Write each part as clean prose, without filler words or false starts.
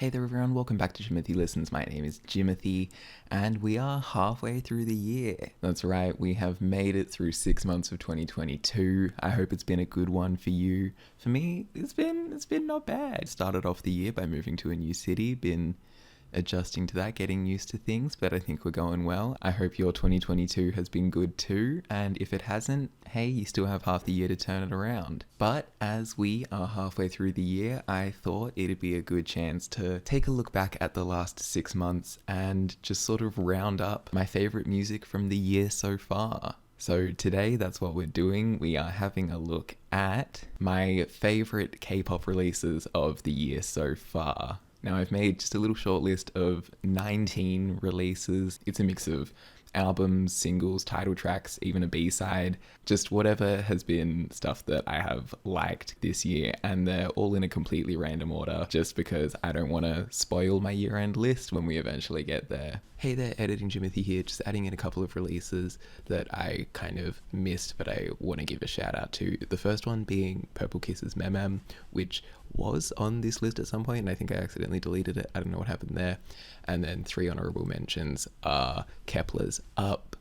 Hey there everyone, welcome back to Jimothy Listens. My name is Jimothy and we are halfway through the year. That's right, we have made it through 6 months of 2022. I hope it's been a good one for you. For me, it's been not bad. Started off the year by moving to a new city, been adjusting to that, getting used to things, but I think we're going well. I hope your 2022 has been good too, and if it hasn't, hey, you still have half the year to turn it around. But as we are halfway through the year, I thought it'd be a good chance to take a look back at the last 6 months and just sort of round up my favorite music from the year so far. So today, that's what we're doing. We are having a look at my favorite K-pop releases of the year so far. Now, I've made just a little short list of 19 releases. It's a mix of albums, singles, title tracks, even a B-side, just whatever has been stuff that I have liked this year, and they're all in a completely random order just because I don't want to spoil my year-end list when we eventually get there. Hey there, Editing Jimothy here, just adding in a couple of releases that I kind of missed but I want to give a shout out to. The first one being Purple Kisses Mem, which was on this list at some point and I think I accidentally deleted it. I don't know what happened there. And then 3 honorable mentions are Kepler's Up,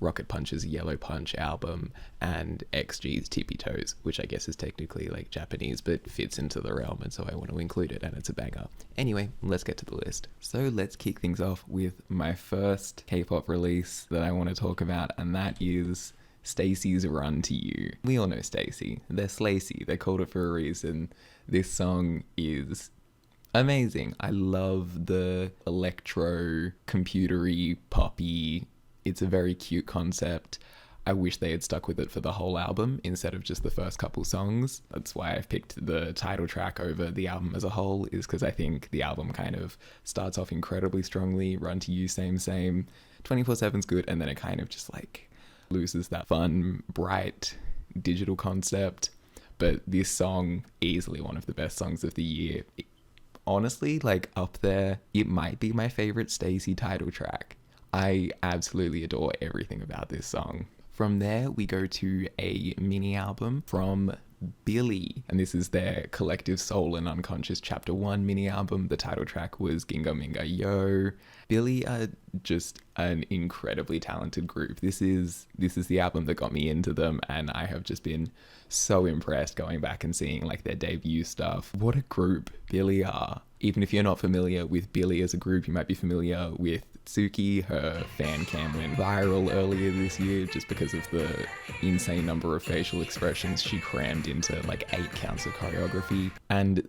Rocket Punch's Yellow Punch album, and XG's Tippy Toes, which I guess is technically like Japanese but fits into the realm, and so I want to include it, and it's a banger. Anyway, let's get to the list. So let's kick things off with my first K-pop release that I want to talk about, and that is STAYC's Run to You. We all know STAYC. They're SLAYC. They called it for a reason. This song is amazing. I love the electro, computery, poppy. It's a very cute concept. I wish they had stuck with it for the whole album instead of just the first couple songs. That's why I've picked the title track over the album as a whole, is because I think the album kind of starts off incredibly strongly. Run to You, same. 24/7's good, and then it kind of just like loses that fun, bright, digital concept. But this song, easily one of the best songs of the year. Honestly, like up there, it might be my favorite STAYC title track. I absolutely adore everything about this song. From there, we go to a mini album from Billy, and this is their Collective Soul and Unconscious Chapter 1 mini album. The title track was Ginga Minga Yo. Billy are just an incredibly talented group. This is the album that got me into them, and I have just been so impressed going back and seeing like their debut stuff. What a group Billy are. Even if you're not familiar with Billy as a group, you might be familiar with Tsuki. Her fan cam went viral earlier this year just because of the insane number of facial expressions she crammed into like 8 counts of choreography. And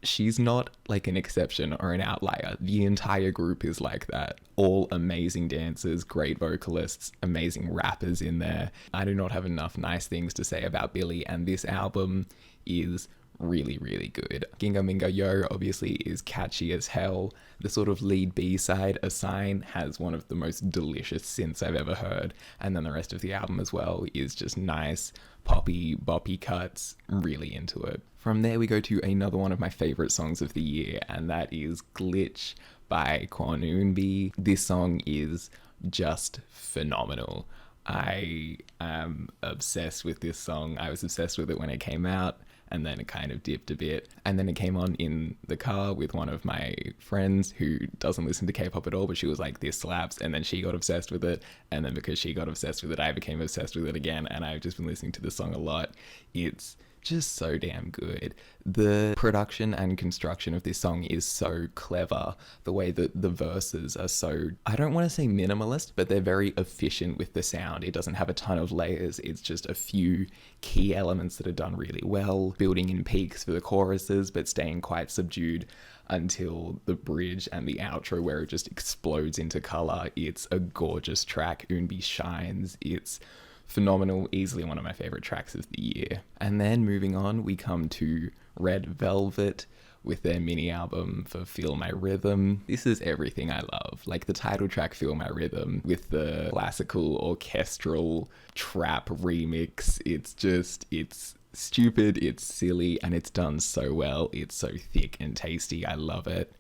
she's not like an exception or an outlier. The entire group is like that. All amazing dancers, great vocalists, amazing rappers in there. I do not have enough nice things to say about Billy, and this album is really, really good. Ginga Minga Yo obviously is catchy as hell. The sort of lead B-side, A Sign, has one of the most delicious synths I've ever heard, and then the rest of the album as well is just nice, poppy, boppy cuts. Really into it. From there we go to another one of my favorite songs of the year, and that is Glitch by Kwon Eunbi. This song is just phenomenal. I am obsessed with this song. I was obsessed with it when it came out, and then it kind of dipped a bit. And then it came on in the car with one of my friends who doesn't listen to K-pop at all, but she was like, this slaps. And then she got obsessed with it. And then because she got obsessed with it, I became obsessed with it again. And I've just been listening to this song a lot. It's just so damn good. The production and construction of this song is so clever. The way that the verses are so, I don't want to say minimalist, but they're very efficient with the sound. It doesn't have a ton of layers. It's just a few key elements that are done really well, building in peaks for the choruses, but staying quite subdued until the bridge and the outro where it just explodes into color. It's a gorgeous track. Eunbi shines. It's phenomenal, easily one of my favorite tracks of the year. And then moving on, we come to Red Velvet with their mini album for Feel My Rhythm. This is everything I love. Like the title track Feel My Rhythm with the classical orchestral trap remix. It's stupid, it's silly, and it's done so well. It's so thick and tasty. I love it.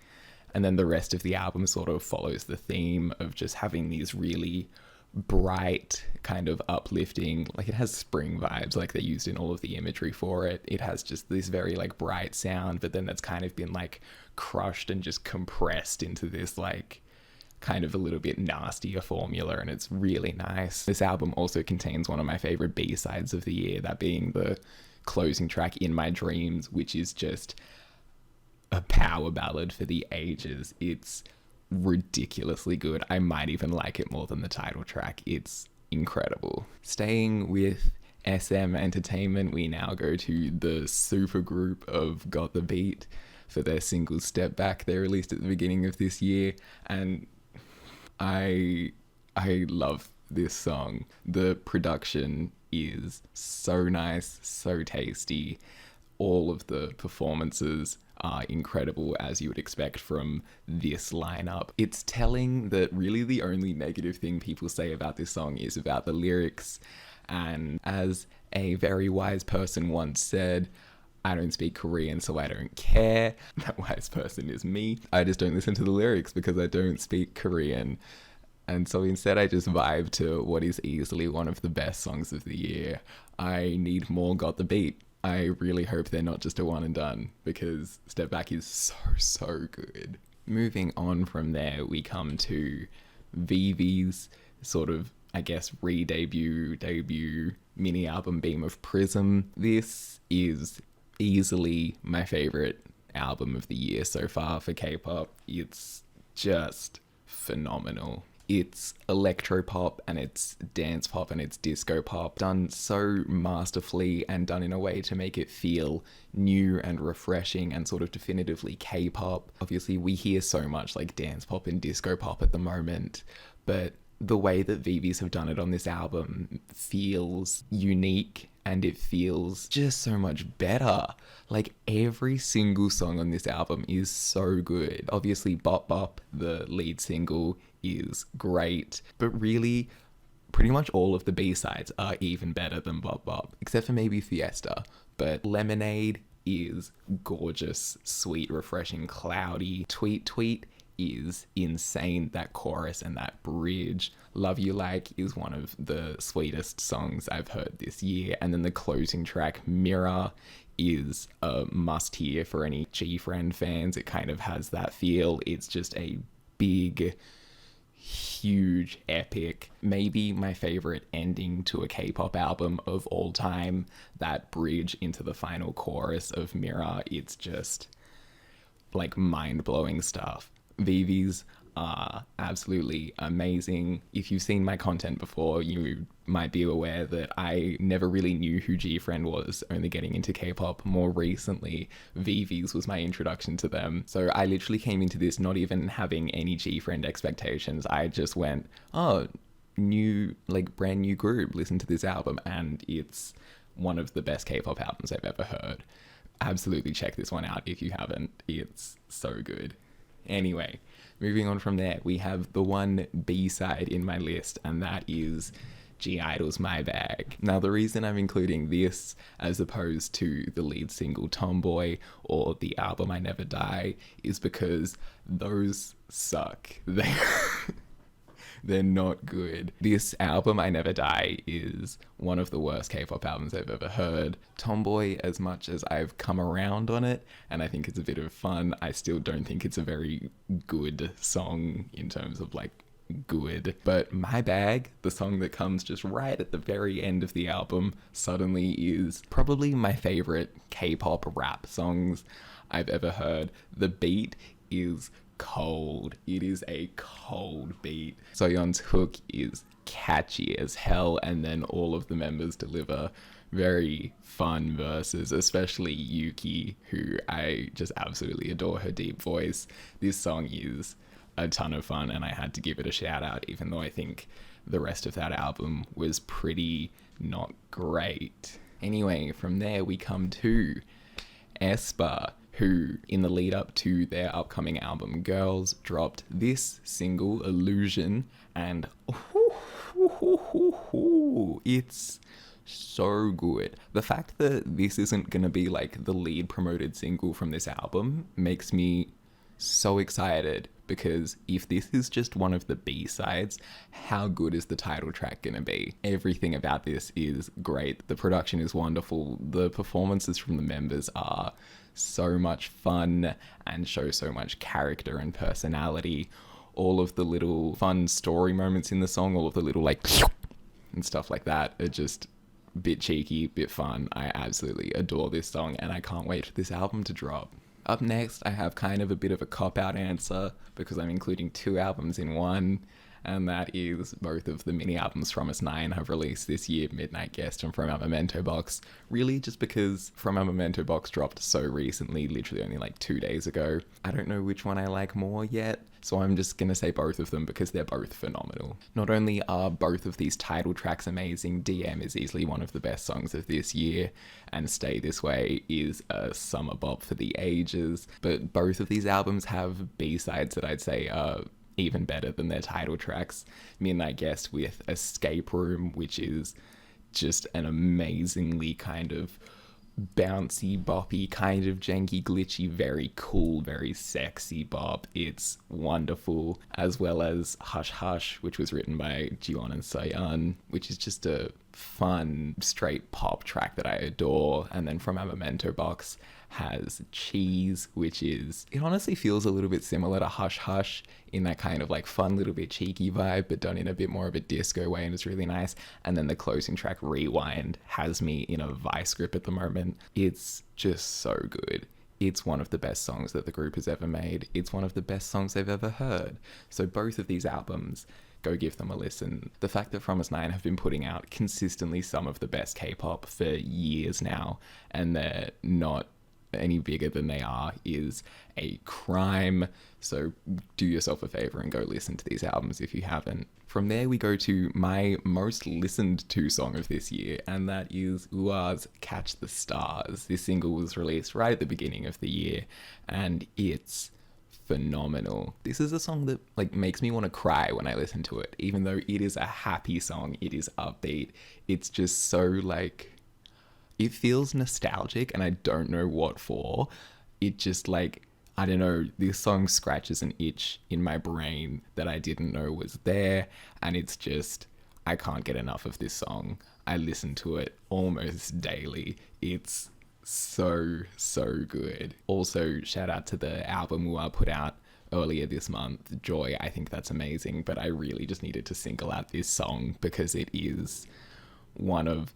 And then the rest of the album sort of follows the theme of just having these really bright, kind of uplifting, like it has spring vibes, like they used in all of the imagery for it. It has just this very like bright sound, but then that's kind of been like crushed and just compressed into this like kind of a little bit nastier formula, and it's really nice. This album also contains one of my favorite B-sides of the year, that being the closing track, In My Dreams, which is just a power ballad for the ages. It's ridiculously good. I might even like it more than the title track. It's incredible. Staying with SM Entertainment, we now go to the supergroup of Got the Beat for their single Step Back they released at the beginning of this year, and I love this song. The production is so nice, so tasty. All of the performances are incredible, as you would expect from this lineup. It's telling that really the only negative thing people say about this song is about the lyrics. And as a very wise person once said, I don't speak Korean, so I don't care. That wise person is me. I just don't listen to the lyrics because I don't speak Korean. And so instead I just vibe to what is easily one of the best songs of the year. I need more Got the Beat. I really hope they're not just a one and done, because Step Back is so good. Moving on from there, we come to VV's sort of, I guess, debut mini album, Beam of Prism. This is easily my favorite album of the year so far for K-pop. It's just phenomenal. It's electropop and it's dance pop and it's disco pop, done so masterfully and done in a way to make it feel new and refreshing and sort of definitively K-pop. Obviously, we hear so much like dance pop and disco pop at the moment, but the way that VVs have done it on this album feels unique and it feels just so much better. Like every single song on this album is so good. Obviously, Bop Bop, the lead single, is great, but really pretty much all of the B-sides are even better than Bop Bop, except for maybe Fiesta. But Lemonade is gorgeous, sweet, refreshing, cloudy. Tweet Tweet is insane. That chorus and that bridge. Love You Like is one of the sweetest songs I've heard this year. And then the closing track, Mirror, is a must hear for any G-Friend fans. It kind of has that feel. It's just a big, huge, epic, maybe my favorite ending to a K-pop album of all time. That bridge into the final chorus of Mirror, it's just like mind-blowing stuff. VVs are absolutely amazing. If you've seen my content before, you might be aware that I never really knew who G-Friend was, only getting into K-pop more recently. VVs was my introduction to them. So I literally came into this not even having any G-Friend expectations. I just went, oh, new, like brand new group, listen to this album, and it's one of the best K-pop albums I've ever heard. Absolutely check this one out if you haven't. It's so good. Anyway, moving on from there, we have the one B-side in my list, and that is (G)I-DLE's My Bag. Now, the reason I'm including this as opposed to the lead single Tomboy or the album I Never Die is because those suck. They're not good. This album, I Never Die, is one of the worst K-pop albums I've ever heard. Tomboy, as much as I've come around on it, and I think it's a bit of fun, I still don't think it's a very good song in terms of like good. But My Bag, the song that comes just right at the very end of the album, suddenly is probably my favorite K-pop rap songs I've ever heard. The beat is cold. It is a cold beat. Soyeon's hook is catchy as hell, and then all of the members deliver very fun verses, especially Yuki, who I just absolutely adore her deep voice. This song is a ton of fun, and I had to give it a shout out, even though I think the rest of that album was pretty not great. Anyway, from there we come to aespa, who in the lead up to their upcoming album Girls dropped this single Illusion, and it's so good. The fact that this isn't gonna be like the lead promoted single from this album makes me so excited, because if this is just one of the B-sides, how good is the title track gonna be? Everything about this is great. The production is wonderful. The performances from the members are so much fun and show so much character and personality. All of the little fun story moments in the song, all of the little like and stuff like that are just a bit cheeky, bit fun. I absolutely adore this song and I can't wait for this album to drop. Up next, I have kind of a bit of a cop-out answer because I'm including 2 albums in one, and that is both of the mini albums From Us 9 have released this year, Midnight Guest and From Our Memento Box. Really just because From Our Memento Box dropped so recently, literally only like 2 days ago. I don't know which one I like more yet, so I'm just gonna say both of them because they're both phenomenal. Not only are both of these title tracks amazing, DM is easily one of the best songs of this year, and Stay This Way is a summer bop for the ages, but both of these albums have B-sides that I'd say are even better than their title tracks. Midnight Guest with Escape Room, which is just an amazingly kind of bouncy, boppy, kind of janky, glitchy, very cool, very sexy bop. It's wonderful. As well as Hush Hush, which was written by Jiwon and Soyeon, which is just a fun, straight pop track that I adore. And then From Our Memento Box has Cheese, which is, it honestly feels a little bit similar to Hush Hush in that kind of like fun, little bit cheeky vibe, but done in a bit more of a disco way, and it's really nice. And then the closing track, Rewind, has me in a vice grip at the moment. It's just so good. It's one of the best songs that the group has ever made. It's one of the best songs they've ever heard. So both of these albums, go give them a listen. The fact that From Us 9 have been putting out consistently some of the best K-pop for years now, and they're not any bigger than they are, is a crime. So do yourself a favor and go listen to these albums if you haven't. From there we go to my most listened to song of this year, and that is UA's Catch the Stars. This single was released right at the beginning of the year, and it's phenomenal. This is a song that like makes me want to cry when I listen to it. Even though it is a happy song, it is upbeat, it's just so like, it feels nostalgic and I don't know what for. It just like, I don't know, this song scratches an itch in my brain that I didn't know was there, and it's just, I can't get enough of this song. I listen to it almost daily. It's so good. Also, shout out to the album UA put out earlier this month, Joy. I think that's amazing, but I really just needed to single out this song because it is one of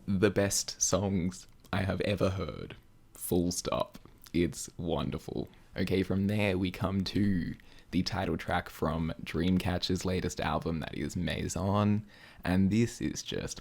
the best songs I have ever heard. Full stop. It's wonderful. Okay, from there we come to the title track from Dreamcatcher's latest album, that is Maison. And this is just,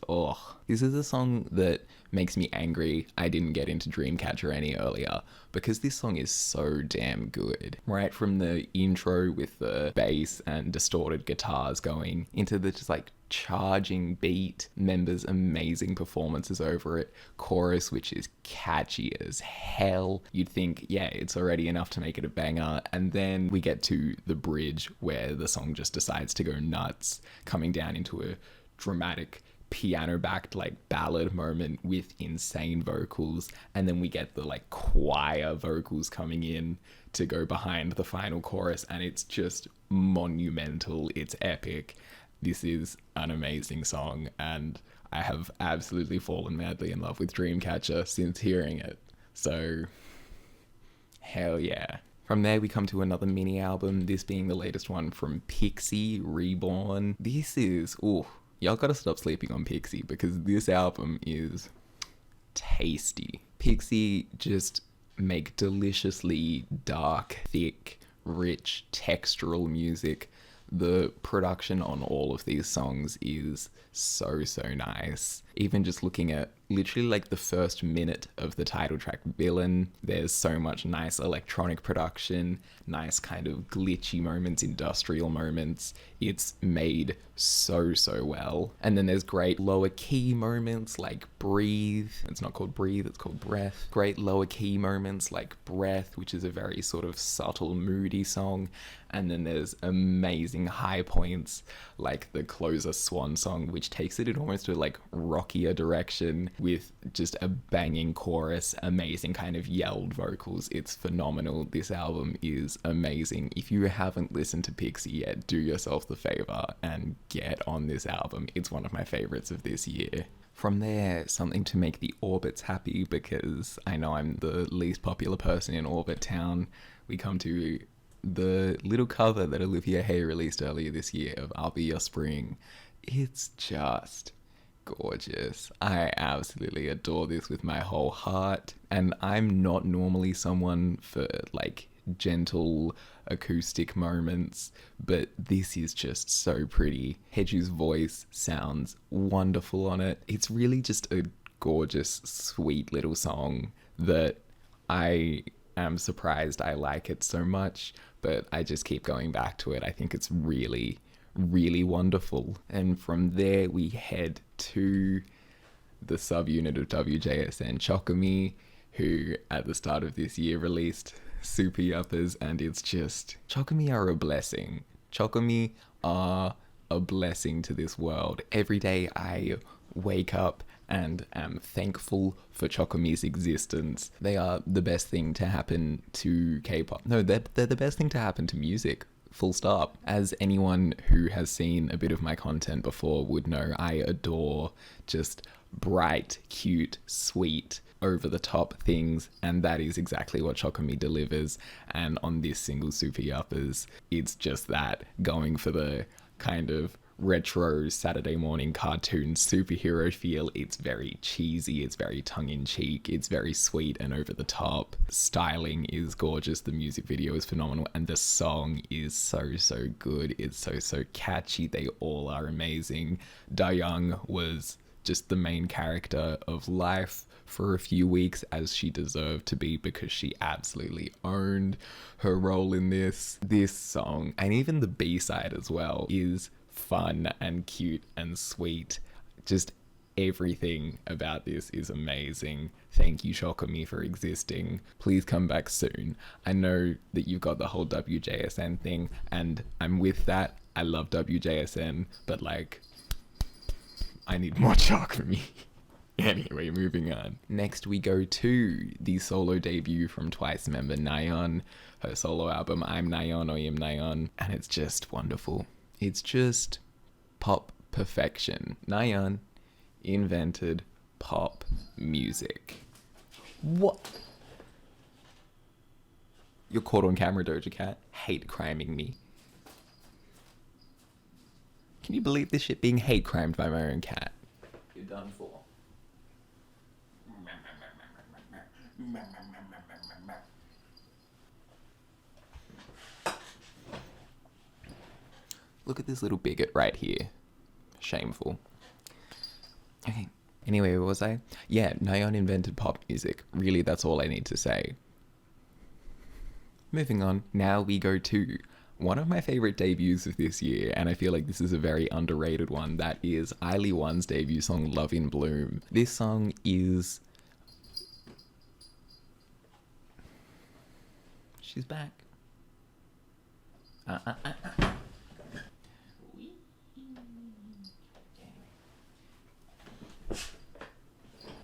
this is a song that makes me angry I didn't get into Dreamcatcher any earlier, because this song is so damn good. Right from the intro with the bass and distorted guitars going into the just like charging beat, members' amazing performances over it, chorus which is catchy as hell. You'd think, yeah, it's already enough to make it a banger, and then we get to the bridge where the song just decides to go nuts, coming down into a dramatic piano-backed like ballad moment with insane vocals, and then we get the like choir vocals coming in to go behind the final chorus, and it's just monumental. It's epic. This is an amazing song, and I have absolutely fallen madly in love with Dreamcatcher since hearing it. So, hell yeah. From there, we come to another mini album, this being the latest one from Pixie, Reborn. This is, y'all gotta stop sleeping on Pixie because this album is tasty. Pixie just make deliciously dark, thick, rich, textural music. The production on all of these songs is so nice. Even just looking at literally like the first minute of the title track, Villain, there's so much nice electronic production, nice kind of glitchy moments, industrial moments. It's made so well. And then there's great lower key moments like Breathe. It's not called Breathe, it's called Breath. Great lower key moments like Breath, which is a very sort of subtle, moody song. And then there's amazing high points like the closer Swan Song, which takes it in almost a like rock rockier direction with just a banging chorus, amazing kind of yelled vocals. It's phenomenal. This album is amazing. If you haven't listened to Pixie yet, do yourself the favor and get on this album. It's one of my favorites of this year. From there, something to make the Orbits happy, because I know I'm the least popular person in Orbit Town. We come to the little cover that Olivia Hay released earlier this year of I'll Be Your Spring. It's just gorgeous. I absolutely adore this with my whole heart. And I'm not normally someone for like gentle acoustic moments, but this is just so pretty. Hedju's voice sounds wonderful on it. It's really just a gorgeous, sweet little song that I am surprised I like it so much, but I just keep going back to it. I think it's really, really wonderful. And from there we head to the subunit of WJSN, Chocomi, who at the start of this year released Super Yuppers, and it's just, Chocomi are a blessing. Chocomi are a blessing to this world. Every day I wake up and am thankful for Chocomi's existence. They are the best thing to happen to K-pop. No, they're the best thing to happen to music. Full stop. As anyone who has seen a bit of my content before would know, I adore just bright, cute, sweet, over-the-top things, and that is exactly what Chocomi delivers. And on this single, Super Yuppers, it's just that, going for the kind of retro Saturday morning cartoon superhero feel. It's very cheesy, it's very tongue-in-cheek, it's very sweet and over the top. Styling is gorgeous, the music video is phenomenal, and the song is so good. It's so catchy. They all are amazing. Dayoung was just the main character of Life for a few weeks, as she deserved to be, because she absolutely owned her role in this. This song, and even the B-side as well, is fun and cute and sweet. Just everything about this is amazing. Thank you, Chocomi, for existing. Please come back soon. I know that you've got the whole WJSN thing, and I'm with that. I love WJSN, but like, I need more Chocomi. Anyway, moving on. Next we go to the solo debut from Twice member Nayeon, her solo album I'm Nayeon Oyim Nayeon, and it's just wonderful. It's just pop perfection. Nayeon invented pop music. What? You're caught on camera, Doja Cat. Hate criming me. Can you believe this shit being hate crimed by my own cat? You're done for. Look at this little bigot right here. Shameful. Okay. Anyway, where was I? Yeah, Nayeon invented pop music. Really, that's all I need to say. Moving on. Now we go to one of my favorite debuts of this year, and I feel like this is a very underrated one. That is ILY ONE's debut song, Love in Bloom. This song is... She's back.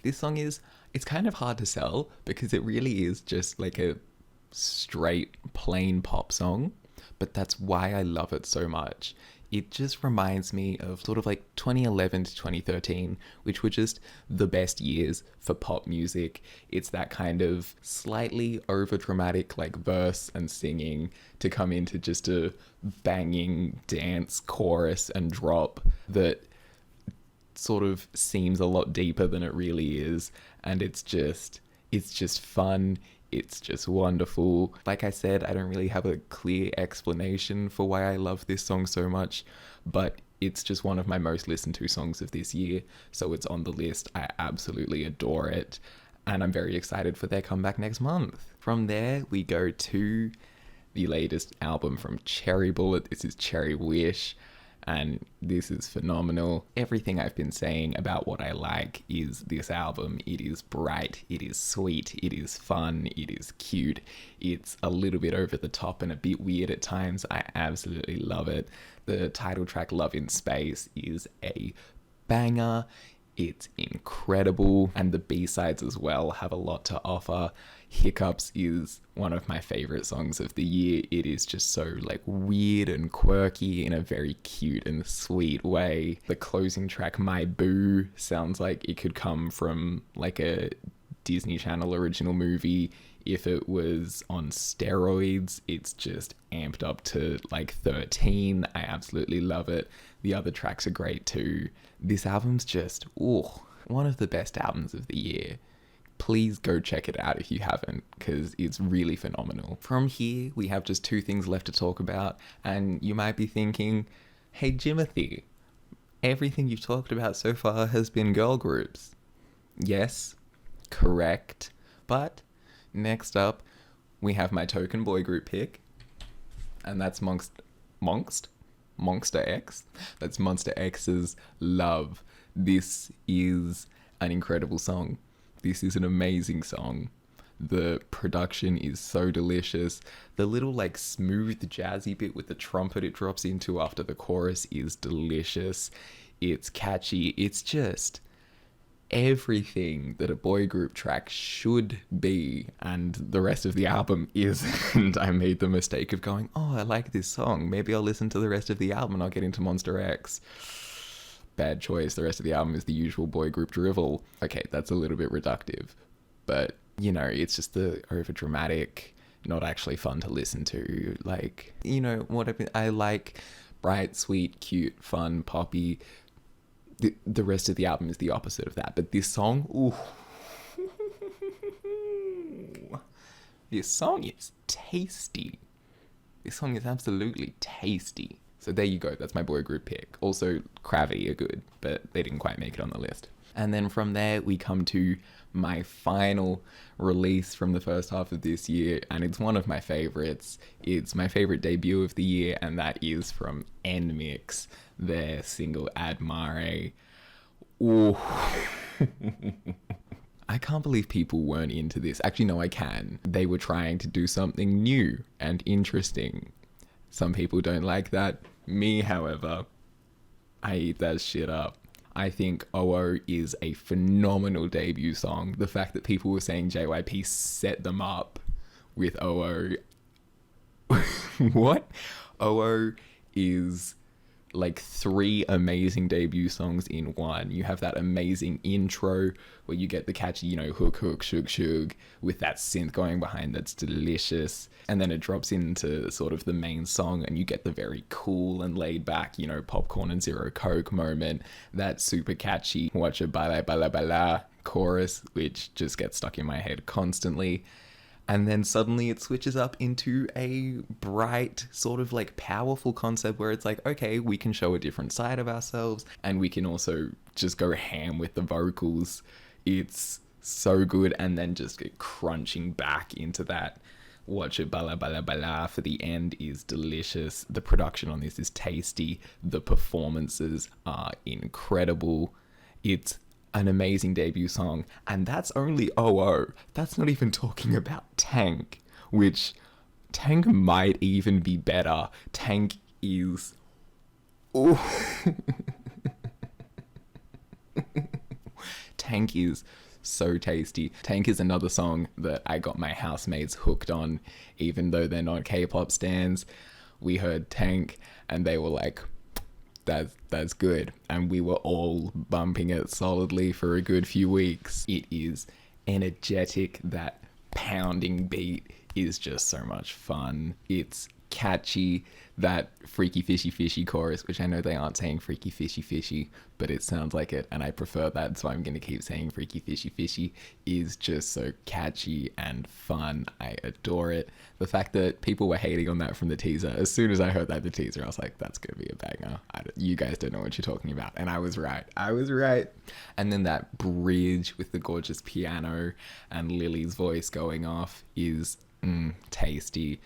This song is, it's kind of hard to sell because it really is just like a straight plain pop song, but that's why I love it so much. It just reminds me of sort of like 2011 to 2013, which were just the best years for pop music. It's that kind of slightly over-dramatic like verse and singing to come into just a banging dance chorus and drop that sort of seems a lot deeper than it really is, and it's just fun. It's just wonderful. Like I said, I don't really have a clear explanation for why I love this song so much, but it's just one of my most listened to songs of this year, so it's on the list. I absolutely adore it, and I'm very excited for their comeback next month. From there, we go to the latest album from Cherry Bullet. This is Cherry Wish, and this is phenomenal. Everything I've been saying about what I like is this album. It is bright, it is sweet, it is fun, it is cute. It's a little bit over the top and a bit weird at times. I absolutely love it. The title track, Love in Space, is a banger. It's incredible, and the B-sides as well have a lot to offer. Hiccups is one of my favorite songs of the year. It is just so like weird and quirky in a very cute and sweet way. The closing track, My Boo, sounds like it could come from like a Disney Channel original movie. If it was on steroids, it's just amped up to like 13. I absolutely love it. The other tracks are great too. This album's just, one of the best albums of the year. Please go check it out if you haven't, because it's really phenomenal. From here, we have just two things left to talk about, and you might be thinking, hey Jimothy, everything you've talked about so far has been girl groups. Yes, correct, but next up, we have my token boy group pick, and that's Monster X. That's Monster X's Love. This is an incredible song. This is an amazing song. The production is so delicious. The little like smooth jazzy bit with the trumpet it drops into after the chorus is delicious. It's catchy. It's just everything that a boy group track should be, and the rest of the album isn't. I made the mistake of going, I like this song, maybe I'll listen to the rest of the album and I'll get into Monster X. Bad choice. The rest of the album is the usual boy group drivel. Okay, that's a little bit reductive, but you know, it's just the over dramatic, not actually fun to listen to. Like, you know what I like? Bright, sweet, cute, fun, poppy. The rest of the album is the opposite of that. But this song, this song is tasty. This song is absolutely tasty. So there you go. That's my boy group pick. Also, Gravity are good, but they didn't quite make it on the list. And then from there, we come to my final release from the first half of this year, and it's one of my favorites. It's my favorite debut of the year, and that is from NMIXX, their single Admire. Ooh. I can't believe people weren't into this. Actually, no, I can. They were trying to do something new and interesting. Some people don't like that. Me, however, I eat that shit up. I think OO is a phenomenal debut song. The fact that people were saying JYP set them up with OO. What? OO is like 3 amazing debut songs in one. You have that amazing intro where you get the catchy, you know, hook, hook, shug, shug with that synth going behind that's delicious. And then it drops into sort of the main song and you get the very cool and laid back, you know, popcorn and zero coke moment. That super catchy watch a bala bala bala chorus, which just gets stuck in my head constantly. And then suddenly it switches up into a bright, sort of like powerful concept where it's like, okay, we can show a different side of ourselves and we can also just go ham with the vocals. It's so good. And then just get crunching back into that watch it bala bala bala for the end is delicious. The production on this is tasty. The performances are incredible. It's an amazing debut song, and that's only OO. That's not even talking about Tank, which Tank might even be better. Tank is... Tank is so tasty. Tank is another song that I got my housemates hooked on, even though they're not K-pop stans. We heard Tank, and they were like, that's good, and we were all bumping it solidly for a good few weeks. It is energetic. That pounding beat is just so much fun. It's catchy. That freaky fishy fishy chorus, which I know they aren't saying freaky fishy fishy, but it sounds like it and I prefer that, so I'm going to keep saying freaky fishy fishy, is just so catchy and fun. I adore it. The fact that people were hating on that from the teaser, as soon as I heard that in the teaser, I was like, that's going to be a banger. You guys don't know what you're talking about. And I was right. And then that bridge with the gorgeous piano and Lily's voice going off is tasty.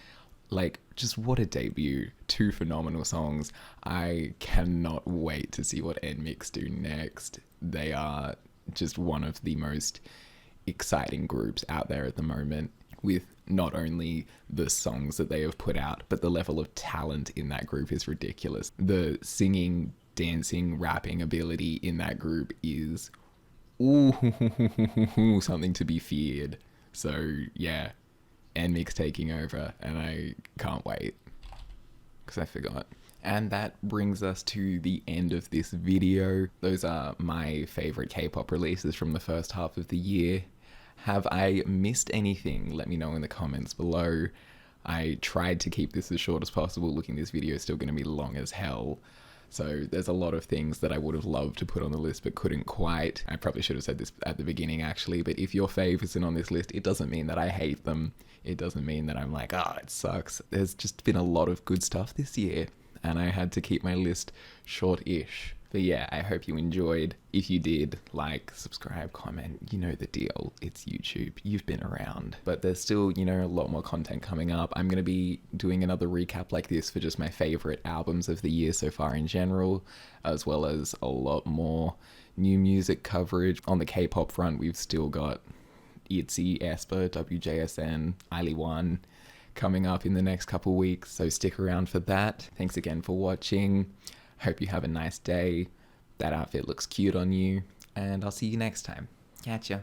Like, just what a debut. 2 phenomenal songs. I cannot wait to see what NMIXX do next. They are just one of the most exciting groups out there at the moment, with not only the songs that they have put out, but the level of talent in that group is ridiculous. The singing dancing, rapping ability in that group is ooh, something to be feared. So yeah, NMIXX taking over, and I can't wait because I forgot. And that brings us to the end of this video. Those are my favorite K-pop releases from the first half of the year. Have I missed anything? Let me know in the comments below. I tried to keep this as short as possible. Looking, this video is still going to be long as hell. So there's a lot of things that I would have loved to put on the list but couldn't quite. I probably should have said this at the beginning actually, but if your fave isn't on this list, it doesn't mean that I hate them. It doesn't mean that I'm like, oh, it sucks. There's just been a lot of good stuff this year, and I had to keep my list short-ish. But yeah, I hope you enjoyed. If you did, like, subscribe, comment, you know the deal. It's YouTube. You've been around. But there's still, you know, a lot more content coming up. I'm going to be doing another recap like this for just my favorite albums of the year so far in general, as well as a lot more new music coverage. On the K-pop front, we've still got ITZY, aespa, WJSN, ILY1 coming up in the next couple weeks, so stick around for that. Thanks again for watching. Hope you have a nice day. That outfit looks cute on you, and I'll see you next time. Catch ya.